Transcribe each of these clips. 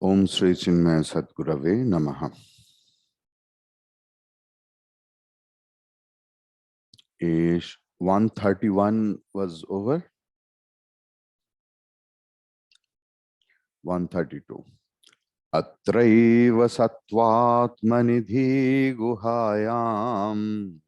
Om Sri Chinmaya Sadgurave Namaha. Ish 131 was over. 132. Atraiva sattvatmanidhi guhayam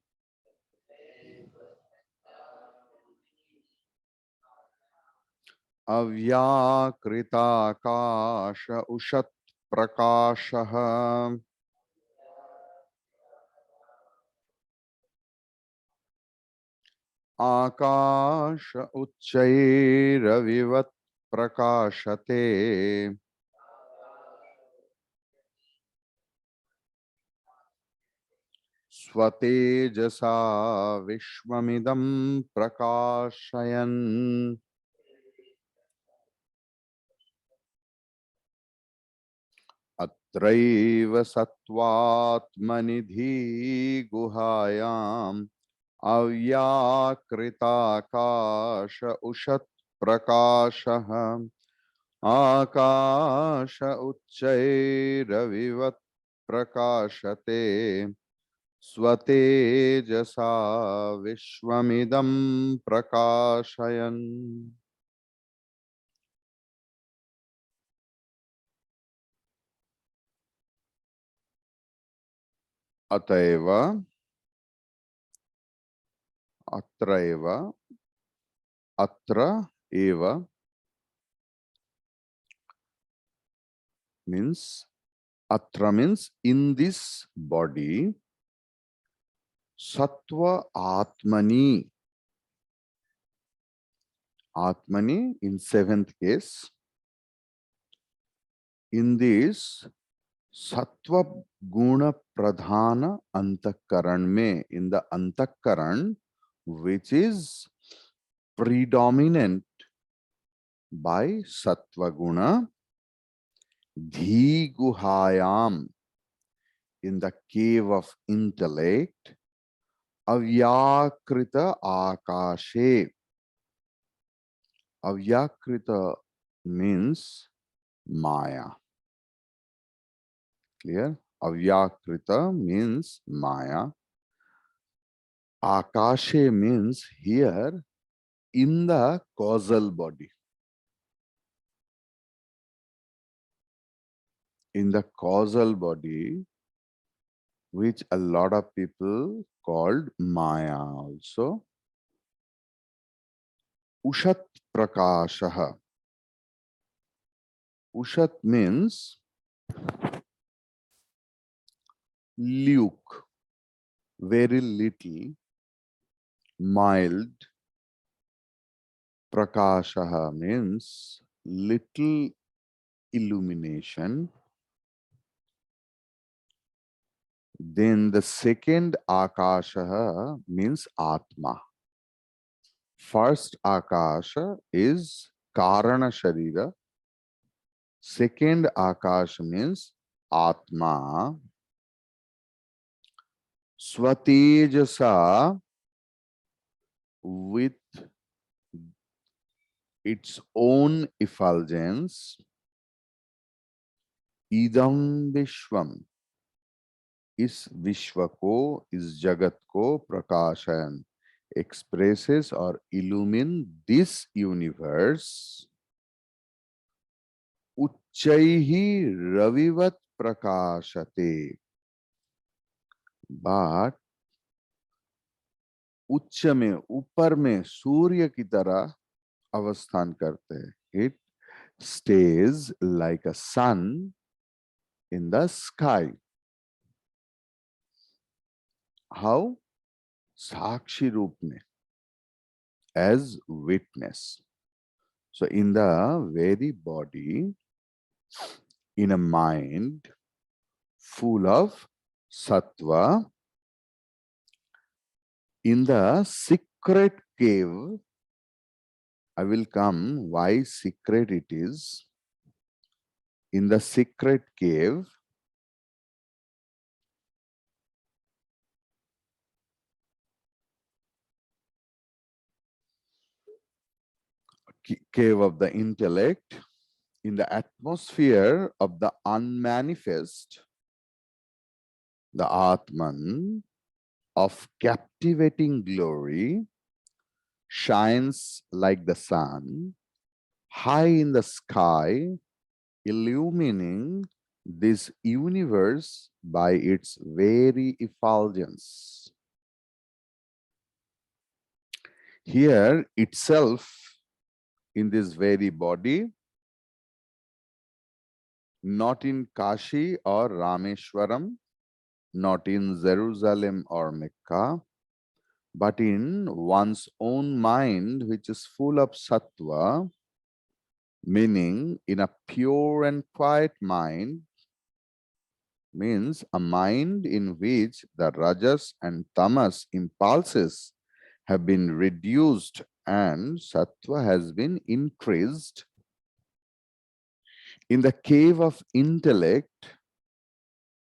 avyakritakasha ushat prakashaha akasha uchchairavivat prakashate स्वतेजसा विश्वमिदं प्रकाशयन् अत्रैव सत्त्वात्मनिधि गुहायाम् अव्याकृताकाश उषत् प्रकाशः आकाश उच्चैरविवत् प्रकाशते स्वतेजसा विश्वमिदं प्रकाशयन्. अतएव अत्रैव अत्र एव means atra means in this body sattva atmani in seventh case in this sattva guna pradhana antakaran mein in the antakaran which is predominant by sattva guna dhi guhayam in the cave of intellect avyakrita akashe. Avyakrita means maya. Clear? Avyakrita means maya. Akashe means here in the causal body. In the causal body, which a lot of people called maya also. Ushat prakashaha. Ushat means luke, very little, mild. Prakashaha means little illumination. Then the second akasha means atma. First akasha is karana sharira. Second akasha means atma. Swatejasa with its own effulgence. Idam vishvam, इस विश्व को, इस जगत को प्रकाशन expresses or illumine this universe. उच्चैहि रविवत प्रकाशते, but उच्च में, ऊपर में सूर्य की तरह अवस्थान करते हैं. It stays like a sun in the sky. How? Sakshi रूप में, as witness. So in the very body, in a mind full of sattva, in the secret cave, I will come why secret it is. In the secret cave, cave of the intellect, in the atmosphere of the unmanifest, the Atman of captivating glory shines like the sun high in the sky, illumining this universe by its very effulgence. Here itself, in this very body, not in Kashi or Rameshwaram, not in Jerusalem or Mecca, but in one's own mind, which is full of sattva, meaning in a pure and quiet mind, means a mind in which the rajas and tamas impulses have been reduced and sattva has been increased. In the cave of intellect,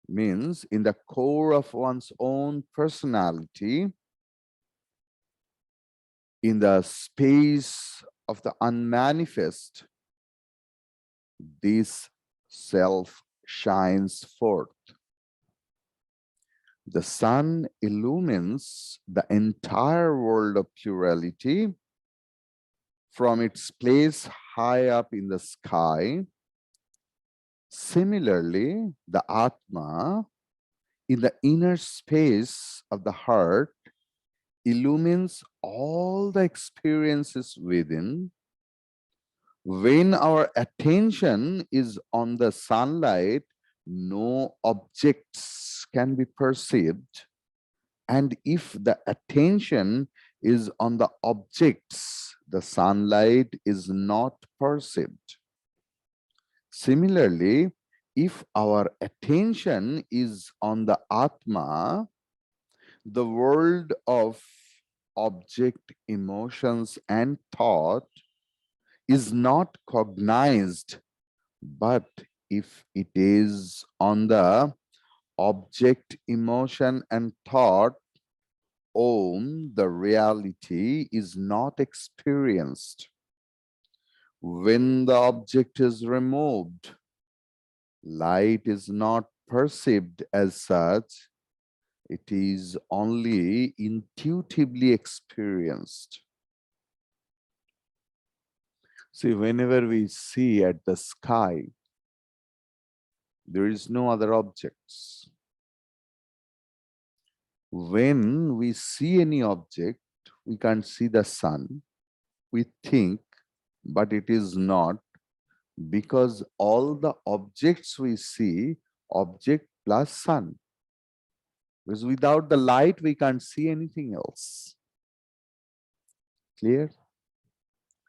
means in the core of one's own personality, in the space of the unmanifest, this self shines forth. The sun illumines the entire world of plurality from its place high up in the sky. Similarly, the Atma in the inner space of the heart illumines all the experiences within. When our attention is on the sunlight, no objects can be perceived. And if the attention is on the objects, the sunlight is not perceived. Similarly, if our attention is on the Atma, the world of object, emotions, and thought is not cognized, but if it is on the object, emotion, and thought, Om, the reality is not experienced. When the object is removed, light is not perceived as such, it is only intuitively experienced. See, whenever we see at the sky, there is no other objects. When we see any object, we can't see the sun. We think, but it is not, because all the objects we see, object plus sun. Because without the light, we can't see anything else. Clear?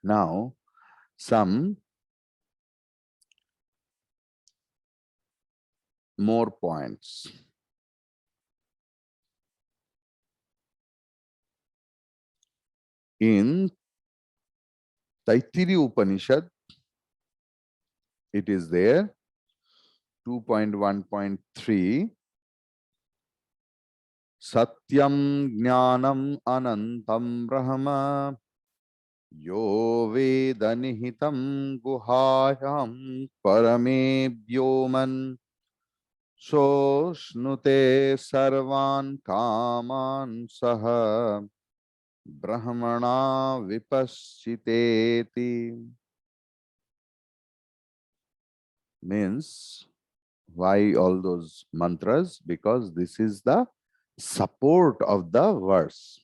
Now, some more points. In Taittiriya Upanishad, it is there, 2.1.3, Satyam Jnanam Anantam Brahma Yo Veda Nihitam Guhayam Parame Vyoman Soshnute Sarvan Kaman Saha Brahmana Vipaschiteti. Means, why all those mantras? Because this is the support of the verse.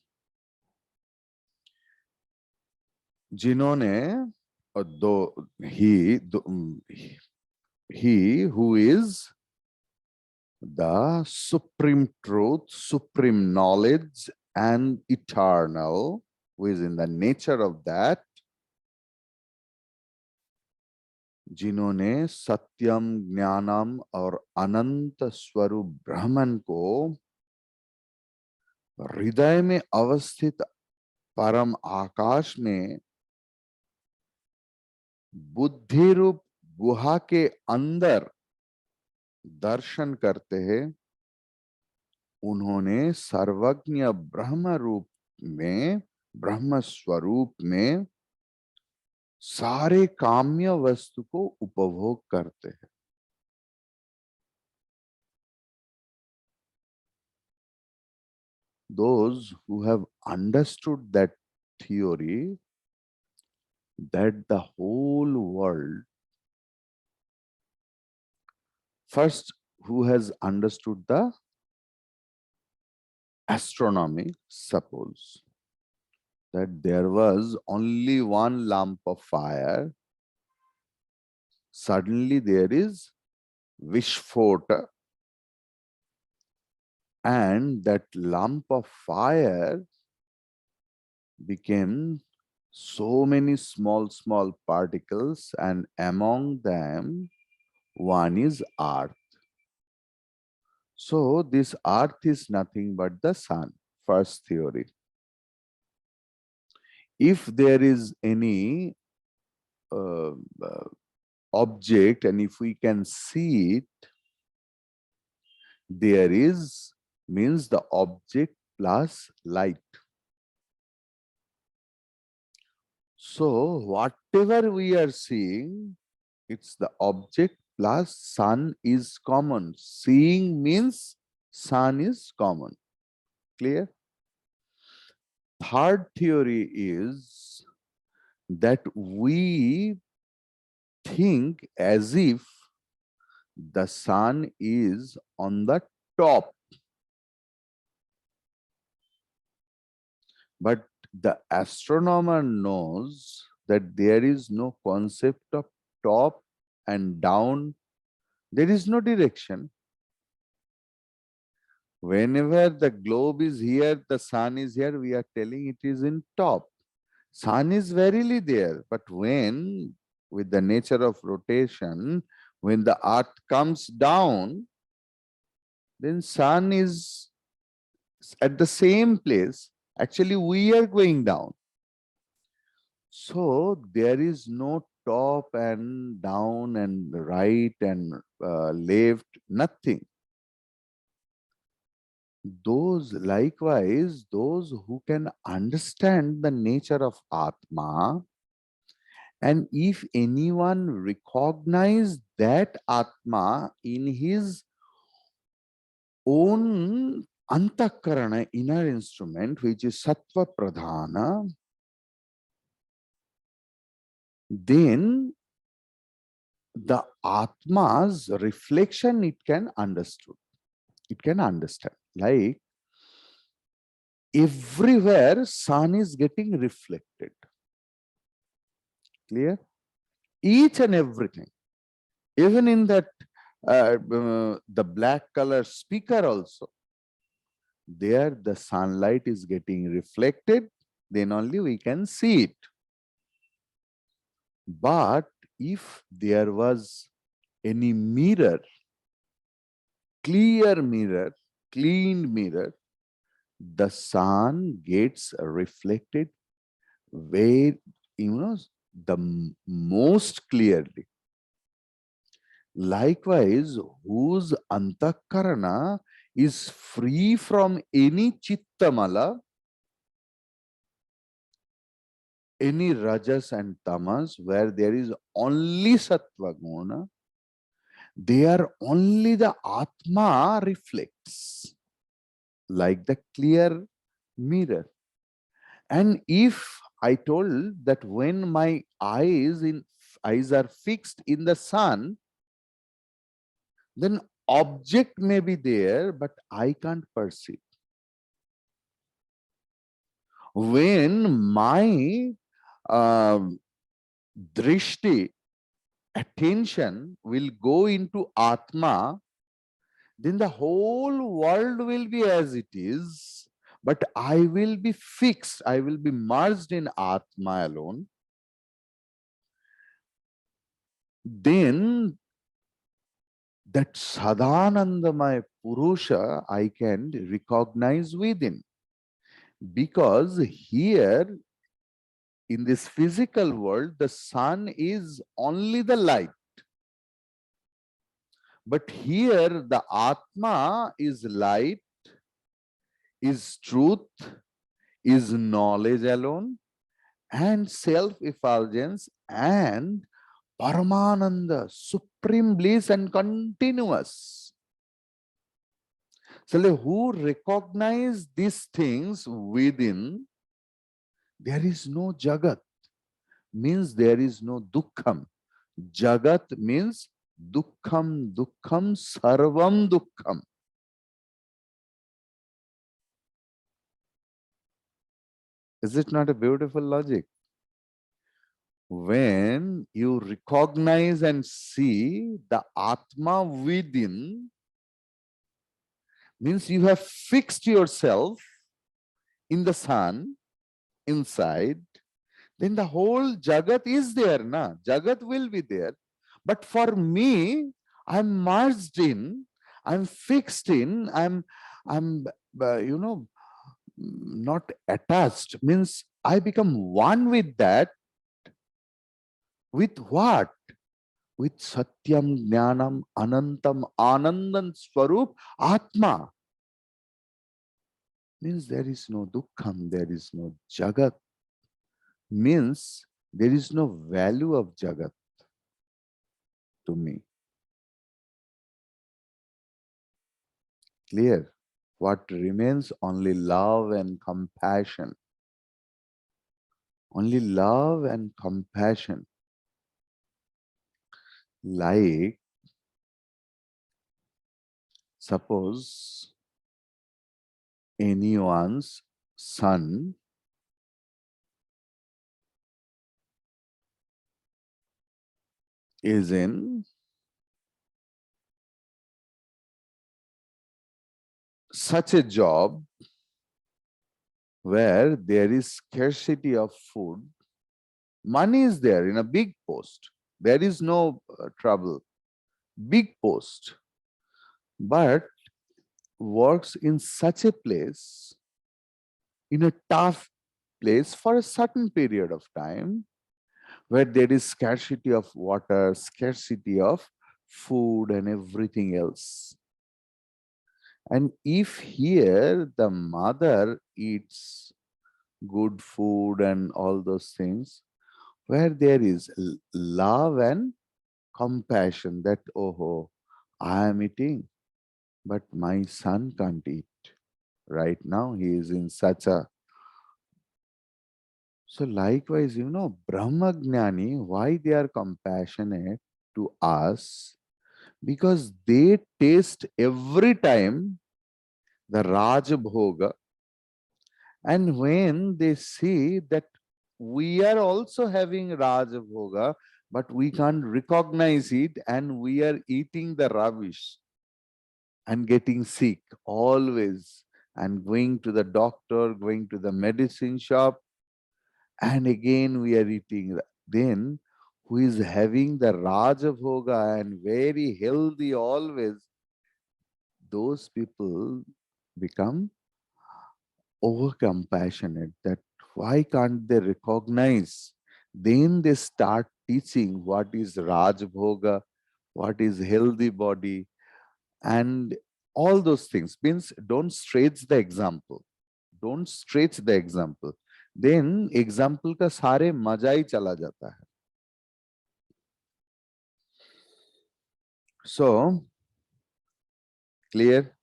जिन्होंने he who is the supreme truth, supreme knowledge, and eternal, who is in the nature of that, जिन्होंने सत्यम ज्ञानम और अनंत स्वरूप ब्रह्मन को हृदय में अवस्थित परम आकाश में बुद्धि रूप गुहा के अंदर दर्शन करते हैं, उन्होंने सर्वज्ञ ब्रह्म रूप में, ब्रह्म स्वरूप में सारे काम्य वस्तु को उपभोग करते हैं. Those who have understood that theory, that the whole world, first, who has understood the astronomy, suppose that there was only one lump of fire, suddenly there is Vishfota, and that lump of fire became so many small particles, and among them one is earth. So this earth is nothing but the sun, first theory. If there is any uh, uh, object and if we can see it, there is means the object plus light. So whatever we are seeing, it's the object plus sun is common. Seeing means sun is common. Clear? Third theory is that we think as if the sun is on the top, but the astronomer knows that there is no concept of top and down. There is no direction. Whenever the globe is here, the sun is here, we are telling it is in top. Sun is verily there, but when, with the nature of rotation, when the earth comes down, then sun is at the same place. Actually, we are going down. So there is no top and down and right and left, nothing. Those likewise, those who can understand the nature of Atma, and if anyone recognize that Atma in his own antakarana, inner instrument, which is sattva pradhana, then the Atma's reflection it can understood. It can understand. Like everywhere sun is getting reflected. Clear? Each and everything. Even in that the black color speaker also, there the sunlight is getting reflected, then only we can see it. But if there was any mirror, clear mirror, clean mirror, the sun gets reflected where, the most clearly. Likewise, whose antakarana is free from any chittamala, any rajas and tamas, where there is only sattva guna, there only the atma reflects like the clear mirror. And if I told that when my eyes are fixed in the sun, then object may be there, but I can't perceive. When my drishti, attention will go into Atma, then the whole world will be as it is, but I will be fixed, I will be merged in Atma alone. Then that Sadanandamaya Purusha I can recognize within. Because here in this physical world, the sun is only the light. But here the Atma is light, is truth, is knowledge alone, and self-effulgence and Paramananda, supreme bliss and continuous. So who recognize these things within, there is no Jagat, means there is no Dukkham. Jagat means Dukkham, Dukkham, Sarvam Dukkham. Is it not a beautiful logic? When you recognize and see the Atma within, means you have fixed yourself in the sun, inside, then the whole Jagat is there, na? Jagat will be there. But for me, I'm merged in, I'm fixed in, I'm not attached. Means I become one with that. With what? With Satyam, Jnanam, Anantam, Anandan Swarup, Atma. Means there is no Dukkham, there is no Jagat. Means there is no value of Jagat to me. Clear? What remains? Only love and compassion. Only love and compassion. Like, suppose anyone's son is in such a job where there is scarcity of food. Money is there in a big post. There is no trouble. Big post. But works in such a place, in a tough place for a certain period of time, where there is scarcity of water, scarcity of food and everything else. And if here the mother eats good food and all those things, where there is love and compassion that, oh, I am eating, but my son can't eat. Right now, he is in such a. So, likewise, Brahmagnani, why they are compassionate to us? Because they taste every time the Rajabhoga, and when they see that we are also having Rajabhoga, but we can't recognize it, and we are eating the rubbish and getting sick always, and going to the doctor, going to the medicine shop, and again we are eating. Then who is having the Rajabhoga and very healthy always, those people become over compassionate, that why can't they recognize? Then they start teaching what is Rajbhoga, what is healthy body, and all those things. Means don't stretch the example. Don't stretch the example. Then example का सारे मजा ही चला जाता है. So clear?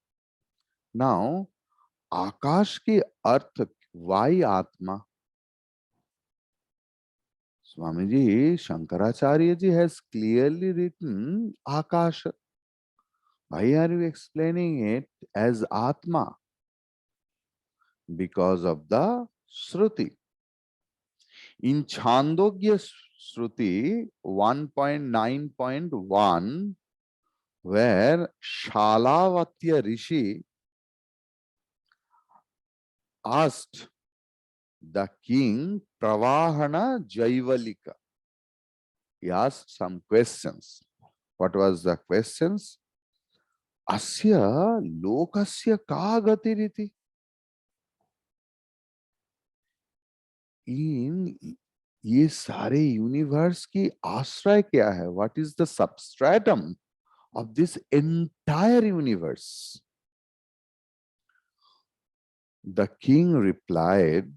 Now आकाश की अर्थ, why आत्मा? Swamiji, Shankaracharya ji has clearly written Akasha. Why are you explaining it as Atma? Because of the Shruti. In Chandogya Shruti 1.9.1, where Shalavatya Rishi asked the king Pravahana Jaivalika, he asked some questions. What was the questions? Asya lokasya ka gatiriti? In ये सारे universe की आश्रय क्या है? What is the substratum of this entire universe? The king replied,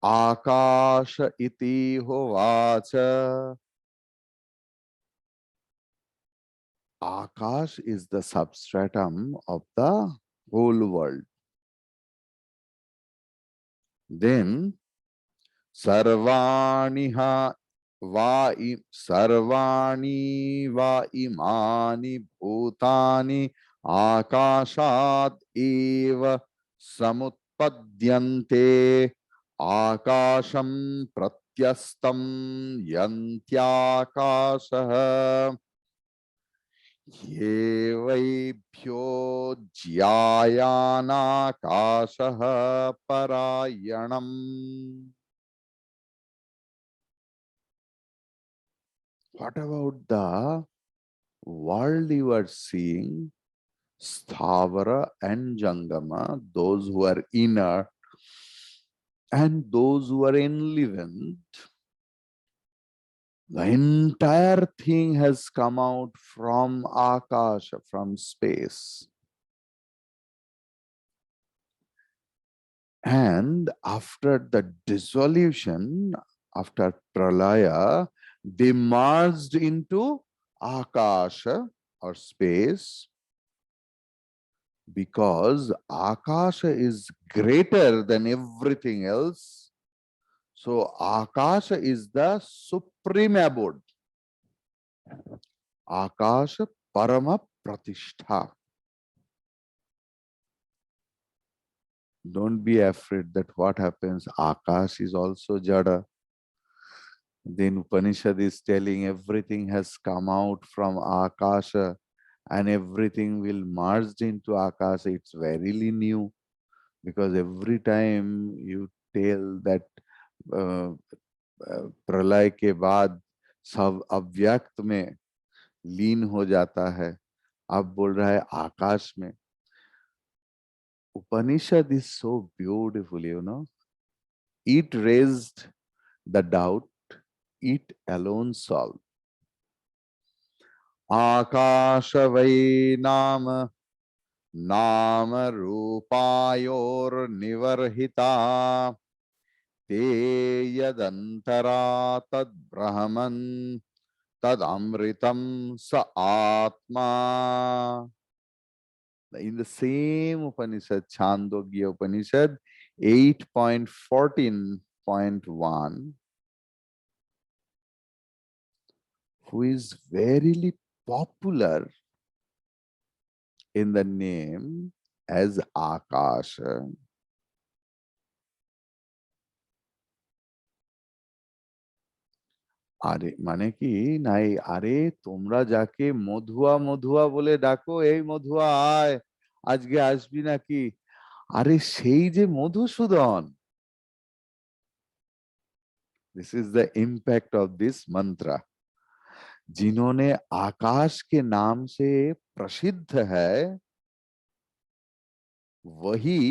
Akash iti hovacha. Akash is the substratum of the whole world. Then Sarvaniha Sarvani va imani bhutani akashat eva samutpadyante akasham pratyastam yantyakasah येवैभ्यो ज्यायानाकाशः parayanam. What about the world you are seeing? Sthavara and Jangama, those who are inert and those who are enlivened. The entire thing has come out from Akasha, from space. And after the dissolution, after Pralaya, they merged into Akasha or space, because Akasha is greater than everything else. So Akasha is the supreme abode. Akasha Parama Pratishtha. Don't be afraid that what happens, Akash is also Jada. Then Upanishad is telling everything has come out from Akasha and everything will merge into Akasha. It's verily new, because every time you tell that प्रलय के बाद सब अव्यक्त में लीन हो जाता है, अब बोल रहा है आकाश में. Upanishad is so beautiful, you know. It raised the doubt, it alone solved. Akasha vai nama nama rupayor nivarhita te yadantara tad brahman tad amritam sa atma. In the same Upanishad, Chandogya Upanishad 8.14.1, who is verily popular in the name as Akasha. আরে মানে কি নাই, আরে তোমরা যাকে মধুয়া মধুয়া বলে ডাকো, এই মধুয়া আয়, আজকে আসবি নাকি? আরে সেই যে Madhusudan. This is the impact of this mantra. जिन्होंने आकाश के नाम से प्रसिद्ध है, वही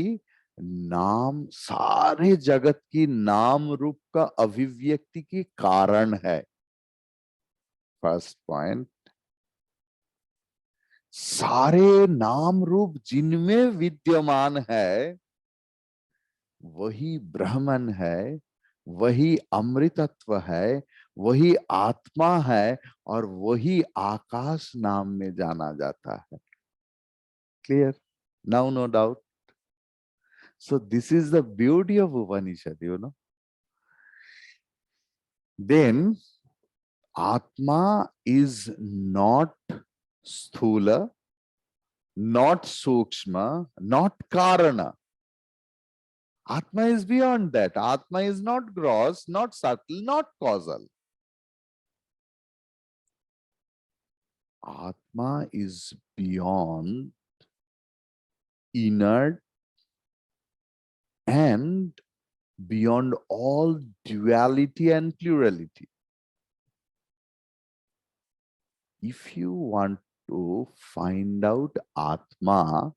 नाम सारे जगत की नाम रूप का अभिव्यक्ति की कारण है. फर्स्ट पॉइंट, सारे नाम रूप जिनमें विद्यमान है वही ब्रह्मन है, वही अमृतत्व है, वही आत्मा है, और वही आकाश नाम में जाना जाता है. Clear? Now no doubt. So this is the beauty of Upanishad, you know. Then Atma is not Sthula, not Sukshma, not Karana. Atma is beyond that. Atma is not gross, not subtle, not causal. Atma is beyond, inert, and beyond all duality and plurality. If you want to find out Atma,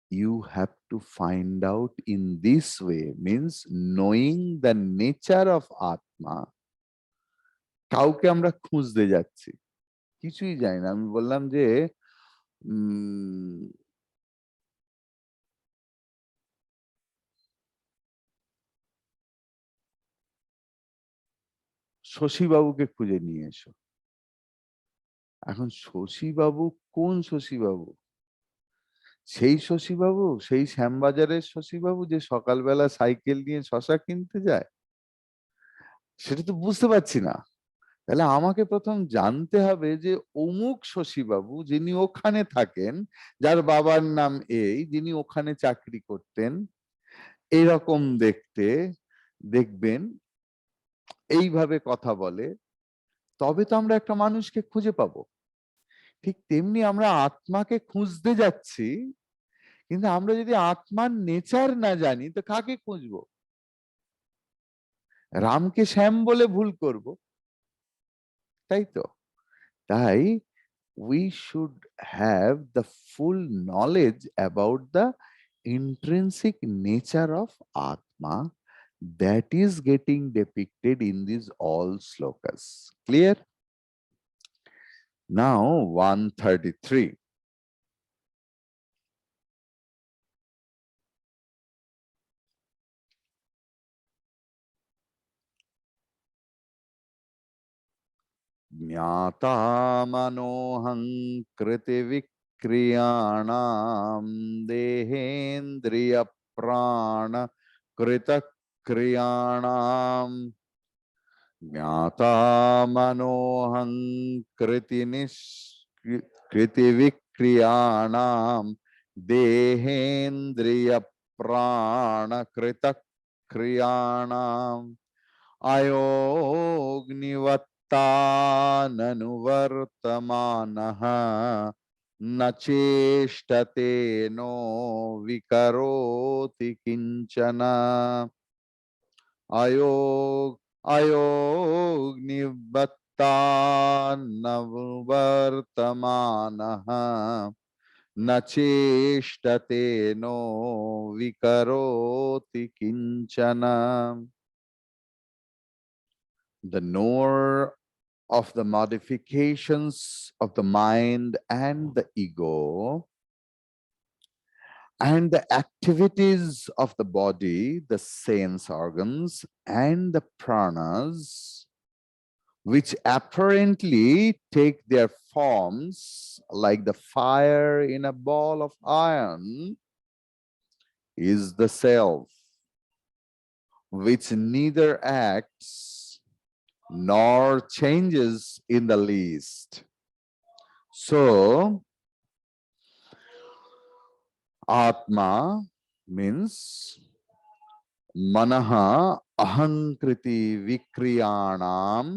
you have to find out in this way, means knowing the nature of Atma. কাউকে আমরা খুঁজতে যাচ্ছি, কিছুই জানি না. আমি বললাম যে শশীবাবুকে খুঁজে নিয়ে এসো। এখন শশীবাবু কোন শশীবাবু? সেই শশীবাবু, সেই শ্যামবাজারের শশীবাবু যে সকালবেলা সাইকেল নিয়ে শশা কিনতে যায়? সেটা তো বুঝতে পারছি না। তাহলে আমাকে প্রথম জানতে হবে যে অমুক শশীবাবু যিনি ওখানে থাকেন, যার বাবার নাম এই, যিনি ওখানে চাকরি করতেন, এরকম দেখতে, দেখবেন এইভাবে কথা বলে, তবে তো আমরা একটা মানুষকে খুঁজে পাবো। ঠিক তেমনি আমরা আত্মাকে খুঁজতে যাচ্ছি, কিন্তু আমরা যদি আত্মার নেচার না জানি তো কাকে খুঁজবো? রামকে শ্যাম বলে ভুল করব, তাই তো? তাই we should have the full knowledge about the intrinsic nature of Atma that is getting depicted in these all slokas. Clear? Now 133. ज्ञाता मनोहं कृति विक्रियाणां देहेन्द्रिय प्राण कृत क्रियाणां ज्ञाता मनोहं कृति कृति विक्रियाणां देहेन्द्रिय प्राण कृत क्रियाणां अयोग्निवत्ताननुवर्तमानः न चेष्टते नो विकरोति किंचन। अयोग अयोग्निवत्ताननुवर्तमानः न चेष्टते नो विकरोति किंचन। The knower of the modifications of the mind and the ego and the activities of the body, the sense organs and the pranas, which apparently take their forms like the fire in a ball of iron, is the self, which neither acts nor changes in the least. So, Atma means Manaha Ahankriti Vikriyanam.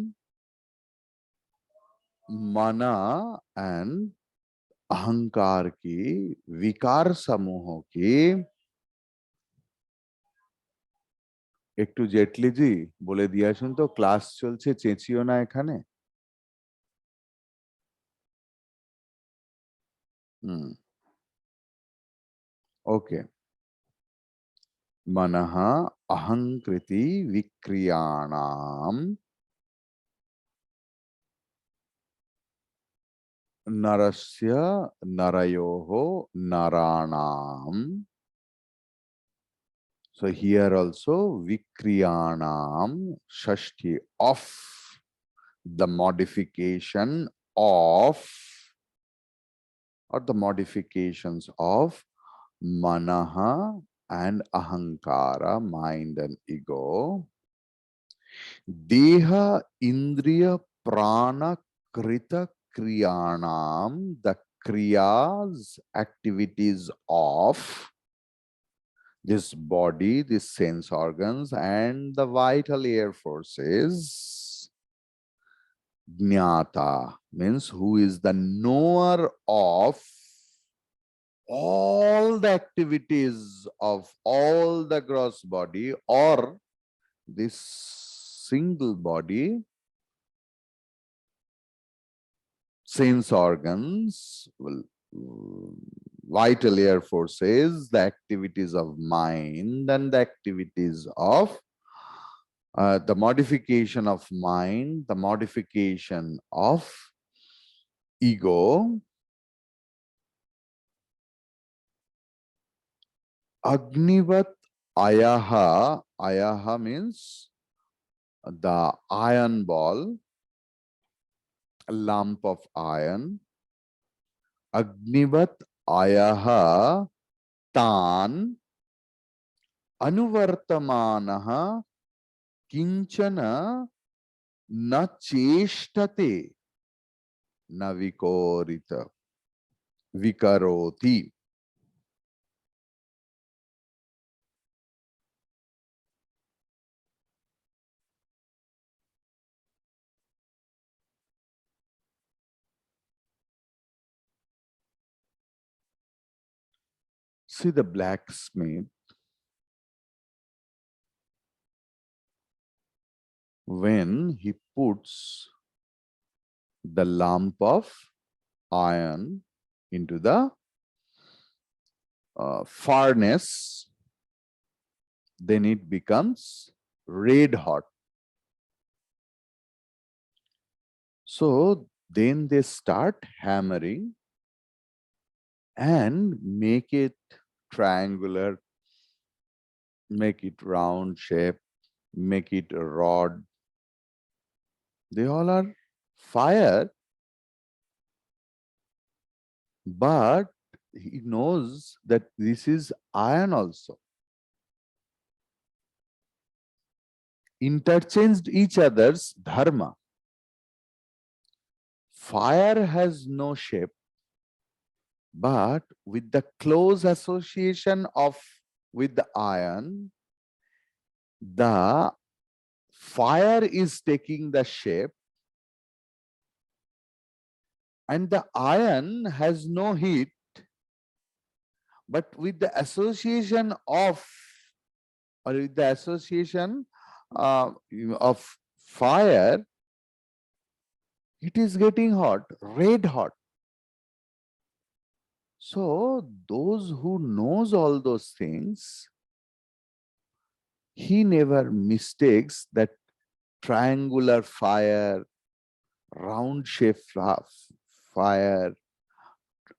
Mana and अहंकार की विकार समूहों की। একটু জেটলি জি বলে দিয়ে আসুন তো, ক্লাস চলছে, চেঁচিও না এখানে। ওকে। मनः अहंकृति विक्रियाणाम नरस्य नरयोः नराणाम। So here also vikriyanam, shashti of the modification of, or the modifications of manaha and ahankara, mind and ego, deha indriya prana krita kriyanam, the kriyas, activities of this body, these sense organs and the vital air forces. Jnata means who is the knower of all the activities of all the gross body or this single body, sense organs, vital air forces, the activities of mind and the activities of the modification of mind, the modification of ego. Agnivat ayaha, ayaha means the iron ball, a lump of iron, Agnivat ayaha tan anuvartamanaha kinchana na cheshtate na vikorita vikaroti. See the blacksmith, when he puts the lump of iron into the furnace, then it becomes red hot. So then they start hammering and make it triangular, make it round shape, make it a rod. They all are fire, but he knows that this is iron also. Interchanged each other's dharma. Fire has no shape, but with the close association of with the iron, the fire is taking the shape and the iron has no heat, but with the association of or with the association of fire, it is getting hot, red hot. So those who knows all those things, he never mistakes that triangular fire, round shape fire,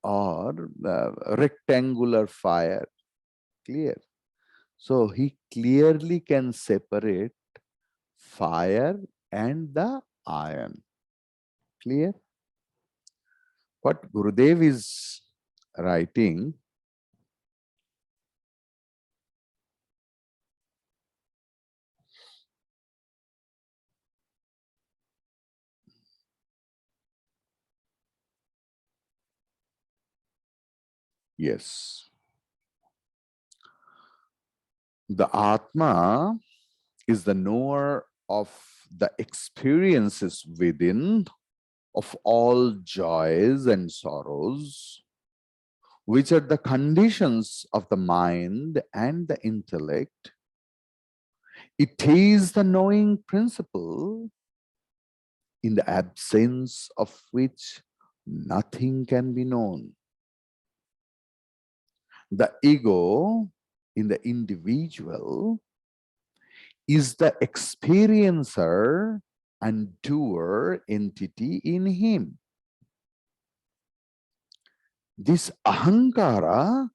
or rectangular fire. Clear? So he clearly can separate fire and the iron. Clear? What Gurudev is writing, yes, the Atma is the knower of the experiences within of all joys and sorrows, which are the conditions of the mind and the intellect. It is the knowing principle in the absence of which nothing can be known. The ego in the individual is the experiencer and doer entity in him. This ahankara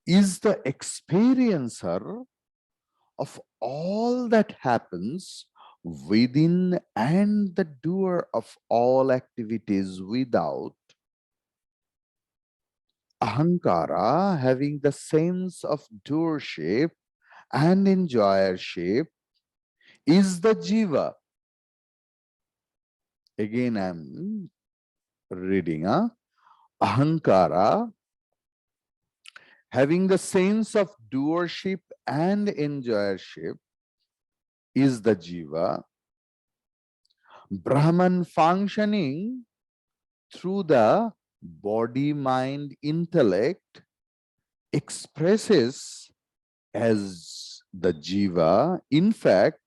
is the experiencer of all that happens within and the doer of all activities without. Ahankara, having the sense of doership and enjoyership, is the jiva. Again, I'm reading. Ahankara, having the sense of doership and enjoyership, is the jiva. Brahman functioning through the body, mind, intellect expresses as the jiva. In fact,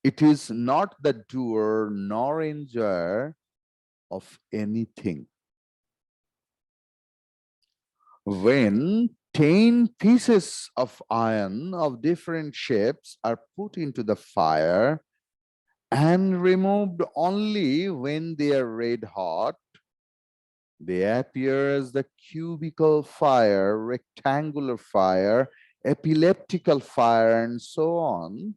it is not the doer nor enjoyer of anything. When 10 pieces of iron of different shapes are put into the fire and removed only when they are red hot, they appear as the cubical fire, rectangular fire, epileptical fire, and so on.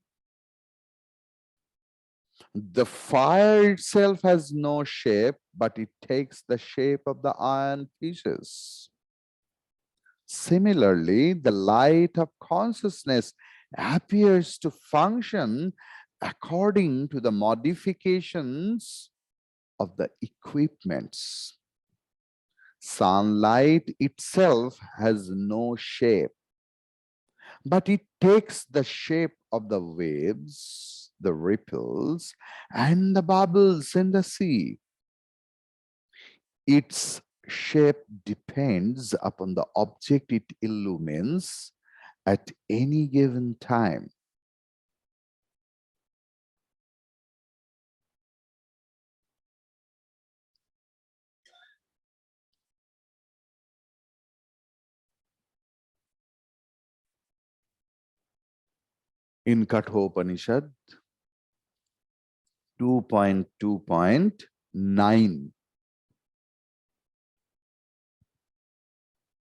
The fire itself has no shape, but it takes the shape of the iron pieces. Similarly, the light of consciousness appears to function according to the modifications of the equipments. Sunlight itself has no shape, but it takes the shape of the waves, the ripples, and the bubbles in the sea. Its shape depends upon the object it illumines at any given time. In Kathopanishad 2.2.9,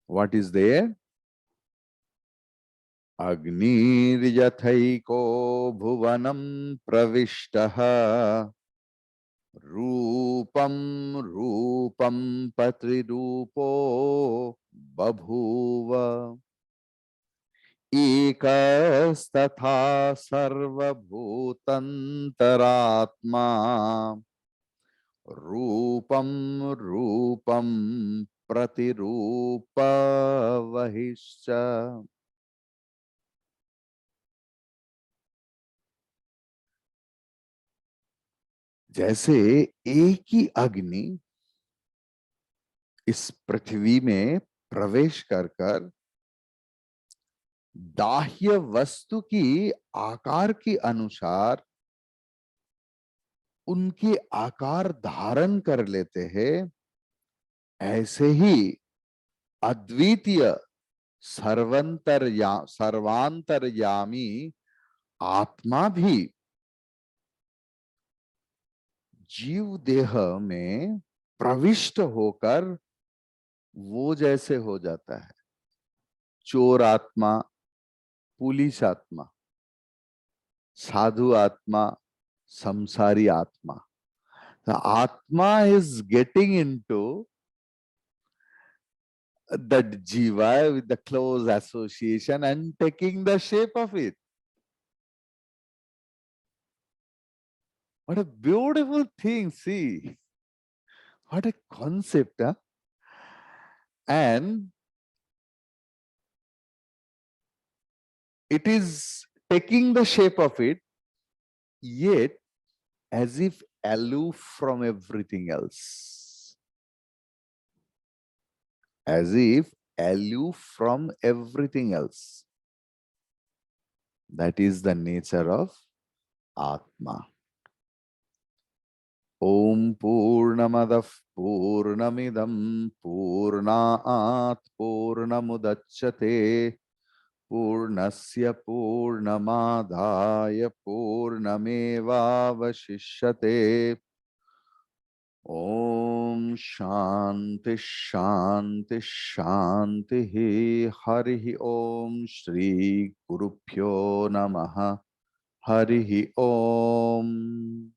what is there? Agniryathaiko bhuvanam pravishtaha रूपम रूपम पत्रिरूपो बभूव एकस्तथा सर्वभूतन्तरात्मा रूपम रूपम प्रतिरूप वहिश्च. जैसे एक ही अग्नि इस पृथ्वी में प्रवेश कर कर दाह्य वस्तु की आकार के अनुसार उनके आकार धारण कर लेते हैं, ऐसे ही अद्वितीय सर्वांतरयामी आत्मा भी जीव देह में प्रविष्ट होकर वो जैसे हो जाता है. चोर आत्मा, पुलिस आत्मा, साधु आत्मा, samsari atma. The atma is getting into that jiva with the close association and taking the shape of it. What a beautiful thing, see. What a concept, huh? And it is taking the shape of it, yet as if aloof from everything else. As if aloof from everything else. That is the nature of Atma. Om Purnamadav Purnamidam Purnaat Purnamudachyate Purnasya Purnamadhaya Purnamevavashishyate. Om Shanti Shanti Shanti. Harihi Om Shri Gurubhyo Namaha. Harihi Om.